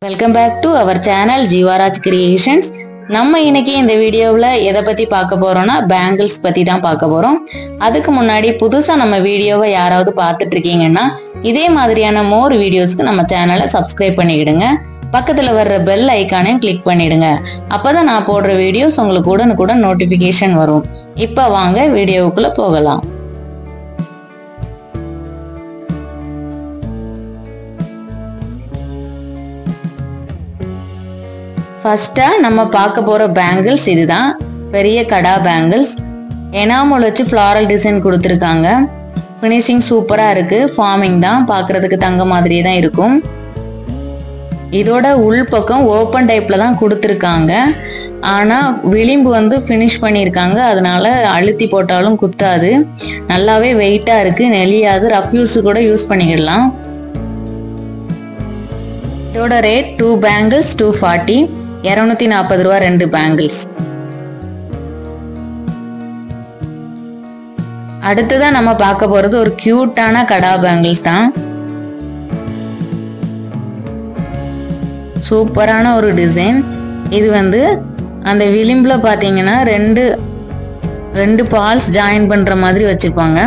Welcome back to our channel Jeevaraj Creations. நம்ம இன்னைக்கு இந்த வீடியோவில் எதை பத்தி பார்க்க போறோம்னா பேங்கிள்ஸ் பத்தி தான் பார்க்க போறோம். அதுக்கு முன்னாடி புதுசா நம்ம வீடியோவை யாராவது பார்த்துட்டு இருக்கீங்கன்னா இதே மாதிரியான மோர் வீடியோஸ்க்கு நம்ம சேனலை சப்ஸ்கிரைப் பண்ணிடுங்க. பக்கத்துல வர்ற பெல் ஐகானையும் கிளிக் பண்ணிடுங்க. அப்பதான் நான் போடுற வீடியோஸ் உங்களுக்கு உடனுக்குடன் நோட்டிபிகேஷன் வரும். இப்போ வாங்க வீடியோவுக்குள்ள போகலாம். ஃபர்ஸ்டா நம்ம பார்க்க போற பேங்கிள்ஸ் இதுதான். பெரிய கடா பேங்கிள்ஸ் எனாமல் வச்சு ஃப்ளாரல் டிசைன் கொடுத்துருக்காங்க. ஃபினிஷிங் சூப்பரா இருக்கு. ஃபார்மிங் தான், பார்க்கிறதுக்கு தங்க மாதிரியே தான் இருக்கும். இதோட உள்பக்கம் ஓப்பன் டைப்ல தான் கொடுத்துருக்காங்க. ஆனா விளிம்பு வந்து ஃபினிஷ் பண்ணியிருக்காங்க. அதனால அழுத்தி போட்டாலும் குத்தாது. நல்லாவே வெயிட்டா இருக்கு, நெளியாது. ரஃப் யூஸ் கூட யூஸ் பண்ணிக்கிடலாம். இதோட ரேட் 2 பேங்கிள்ஸ் 240, 240 ரூபா 2 பேங்கிள்ஸ். அடுத்ததான் நம்ம பார்க்க போறது ஒரு கியூட்டான கடா பேங்கிள்ஸ் தான். சூப்பரான ஒரு டிசைன். இது வந்து அந்த விளிம்புல பாத்தீங்கன்னா ரெண்டு பால்ஸ் ஜாயின் பண்ற மாதிரி வச்சிருப்பாங்க.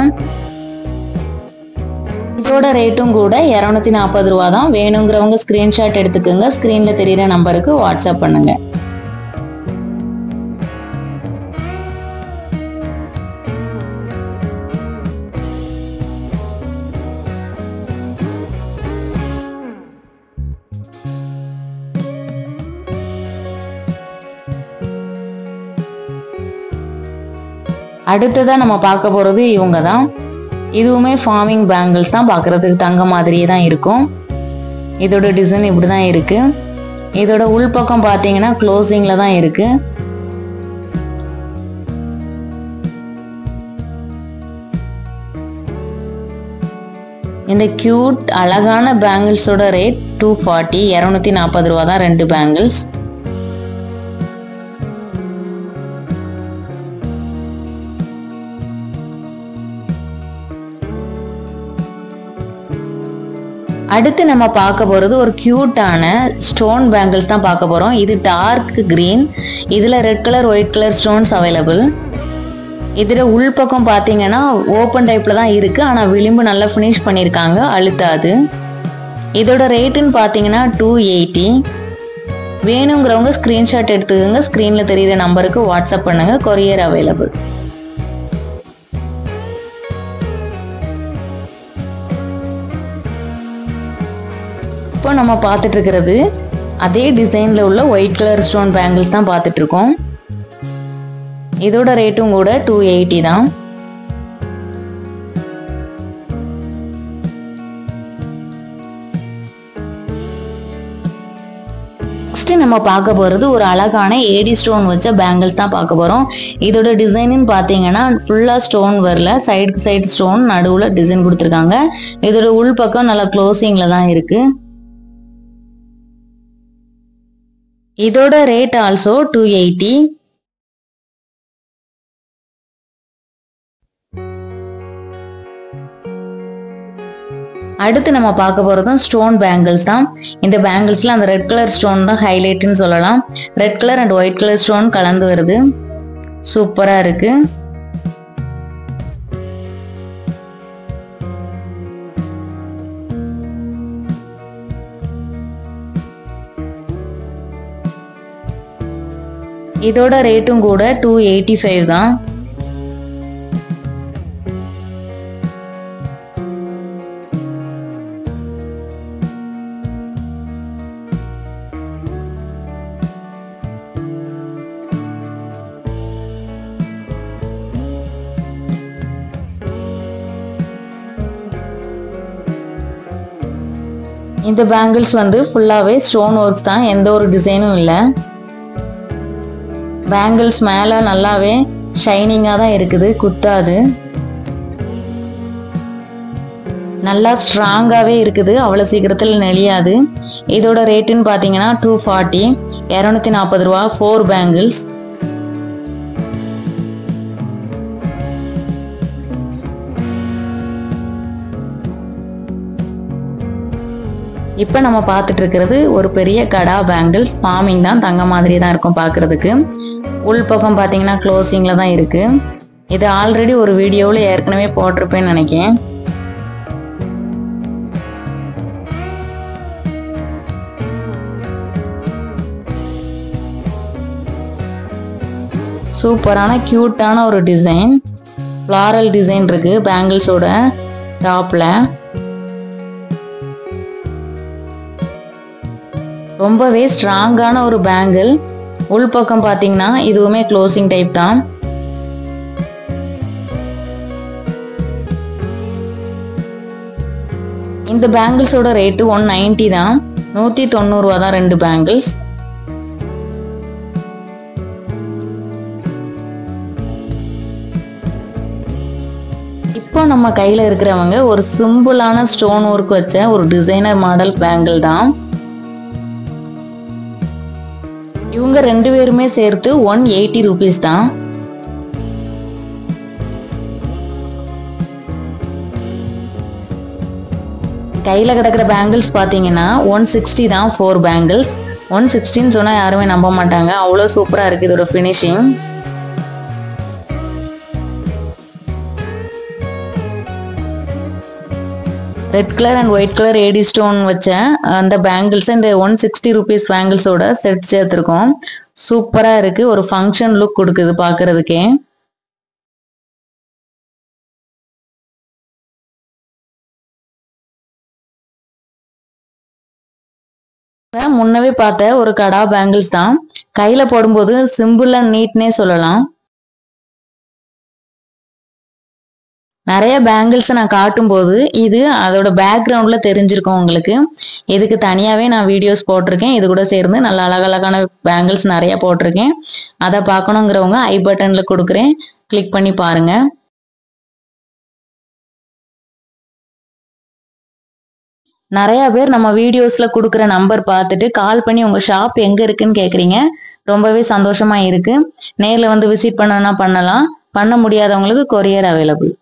இதோட ரேட்டும் கூட 240 ரூபா தான். வேணுங்கிறவங்க ஸ்கிரீன்ஷாட் எடுத்துக்கோங்க. ஸ்கிரீன்ல தெரியுற நம்பருக்கு வாட்ஸ்அப் பண்ணுங்க. அடுத்ததா நம்ம பார்க்க போறது இவங்க தான். இதுவுமே ஃபார்மிங் பேங்கிள்ஸ் தான். பார்க்கறதுக்கு தங்க மாதிரியே தான் இருக்கும். இதோட டிசைன் இப்படி தான் இருக்கு. இதோட உள்பக்கம் பார்த்தீங்கன்னா க்ளோசிங்ல தான் இருக்கு. இந்த கியூட் அழகான பேங்கிள்ஸோட ரேட் 240, 240 ரூபா தான் 2 பேங்கிள்ஸ். அடுத்து நம்ம பார்க்க போறது ஒரு கியூட்டான ஸ்டோன் பேங்கிள்ஸ் தான் பார்க்க போறோம். இது டார்க் கிரீன். இதுல red colour white colour stones available. இதுல உள்பக்கம் பாத்தீங்கன்னா ஓப்பன் டைப்ல தான் இருக்கு. ஆனா விளிம்பு நல்லா ஃபினிஷ் பண்ணிருக்காங்க, அழுத்தாது. இதோட ரேட்டுன்னு பாத்தீங்கன்னா 280. வேணுங்கிறவங்க ஸ்கிரீன்ஷாட் எடுத்துக்கோங்க. ஸ்கிரீன்ல தெரியுற நம்பருக்கு வாட்ஸ்அப் பண்ணுங்க. Courier available. இப்போ நம்ம பார்த்துட்டு இருக்கிறது அதே டிசைன்ல உள்ள ஒயிட் கலர் ஸ்டோன் பேங்கிள்ஸ் தான் பார்த்துட்டு இருக்கோம். இதோட ரேட்டும் கூட 280 தான். நெக்ஸ்ட் நம்ம பார்க்க போறது ஒரு அழகான ஏடி ஸ்டோன் வச்ச பேங்கிள்ஸ் தான் பார்க்க போறோம். இதோட டிசைன் பாத்தீங்கன்னா ஃபுல்லா ஸ்டோன் வரல, சைடு ஸ்டோன், நடுவுல டிசைன் கொடுத்துருக்காங்க. இதோட உள் பக்கம் நல்லா க்ளோசிங்ல தான் இருக்கு. இதோட ரேட் ஆல்சோ 280. அடுத்து நம்ம பார்க்க போறதும் ஸ்டோன் பேங்கிள்ஸ் தான். இந்த பேங்கிள்ஸ்ல அந்த ரெட் கலர் ஸ்டோன் தான் ஹைலைட்னு சொல்லலாம். Red colour and white colour stone கலந்து வருது. சூப்பரா இருக்கு. இதோட ரேட்டும் கூட 285 தான். இந்த பேங்கிள்ஸ் வந்து ஃபுல்லாவே ஸ்டோன் ஒர்க்ஸ் தான், எந்த ஒரு டிசைனும் இல்லை. பேங்கிள்ஸ் மேல நல்லாவே ஷைனிங்கா தான் இருக்குது, குத்தாது. நல்லா ஸ்ட்ராங்காவே இருக்குது, அவ்வளவு சீக்கிரத்தில் நெளியாது. இதோட ரேட்டுன்னு பாத்தீங்கன்னா 240, 240 ரூபா 4 பேங்கிள்ஸ். இப்போ நம்ம பார்த்துட்டு இருக்கிறது ஒரு பெரிய கடா பேங்கிள்ஸ். ஃபார்மிங் தான், தங்க மாதிரி தான் இருக்கும் பார்க்கறதுக்கு. உள் பக்கம் பார்த்தீங்கன்னா க்ளோசிங்கில் தான் இருக்கு. இது ஆல்ரெடி ஒரு வீடியோவில் ஏற்கனவே போட்டிருப்பேன்னு நினைக்கிறேன். சூப்பரான கியூட்டான ஒரு டிசைன், ஃப்ளாரல் டிசைன் இருக்கு பேங்கிள்ஸோட டாப்ல. ரொம்பவே ஸ்ட்ராங்கான ஒரு பேங்கிள். உள் பக்கம் பார்த்தீங்கன்னா இதுவுமே க்ளோசிங் டைப் தான். இந்த பேங்கிள்ஸோட ரேட்டு 190 தான். 190 ரூபா தான் 2 பேங்கிள்ஸ். இப்போ நம்ம கையில இருக்கிறவங்க ஒரு சிம்பிளான ஸ்டோன் ஒர்க் வச்ச ஒரு டிசைனர் மாடல் பேங்கிள் தான். இவங்க 2 பேருமே சேர்த்து 180 ரூபீஸ் தான். கையில கிடக்கிற பேங்கிள்ஸ் பாத்தீங்கன்னா 160 தான் 4 பேங்கிள்ஸ். 160 சொன்னா யாருமே நம்ப மாட்டாங்க, அவ்வளவு சூப்பரா இருக்கு இதோட finishing. Red colour and white colour AD stone வச்ச அந்த பேங்கிள்ஸ் இந்த 160 ரூபீஸ் பேங்கிள்ஸோட செட் சேர்த்துருக்கோம். சூப்பரா இருக்கு, ஒரு ஃபங்க்ஷன் லுக் கொடுக்குது பாக்குறதுக்கே. முன்னவே பார்த்த ஒரு கடா பேங்கிள்ஸ் தான். கையில போடும்போது சிம்பிள் அண்ட் நீட்னே சொல்லலாம். நிறைய பேங்கிள்ஸ் நான் காட்டும் போது இது அதோட பேக்ரவுண்ட்ல தெரிஞ்சிருக்கும் உங்களுக்கு. இதுக்கு தனியாவே நான் வீடியோஸ் போட்டிருக்கேன். இது கூட சேர்ந்து நல்ல அழகழகான பேங்கிள்ஸ் நிறைய போட்டிருக்கேன். அதை பார்க்கணுங்கிறவங்க ஐ பட்டன்ல கொடுக்குறேன், கிளிக் பண்ணி பாருங்க. நிறைய பேர் நம்ம வீடியோஸ்ல கொடுக்குற நம்பர் பார்த்துட்டு கால் பண்ணி உங்க ஷாப் எங்க இருக்குன்னு கேக்குறீங்க. ரொம்பவே சந்தோஷமா இருக்கு. நேர்ல வந்து விசிட் பண்ணனா பண்ணலாம், பண்ண முடியாதவங்களுக்கு கொரியர் அவைலபிள்.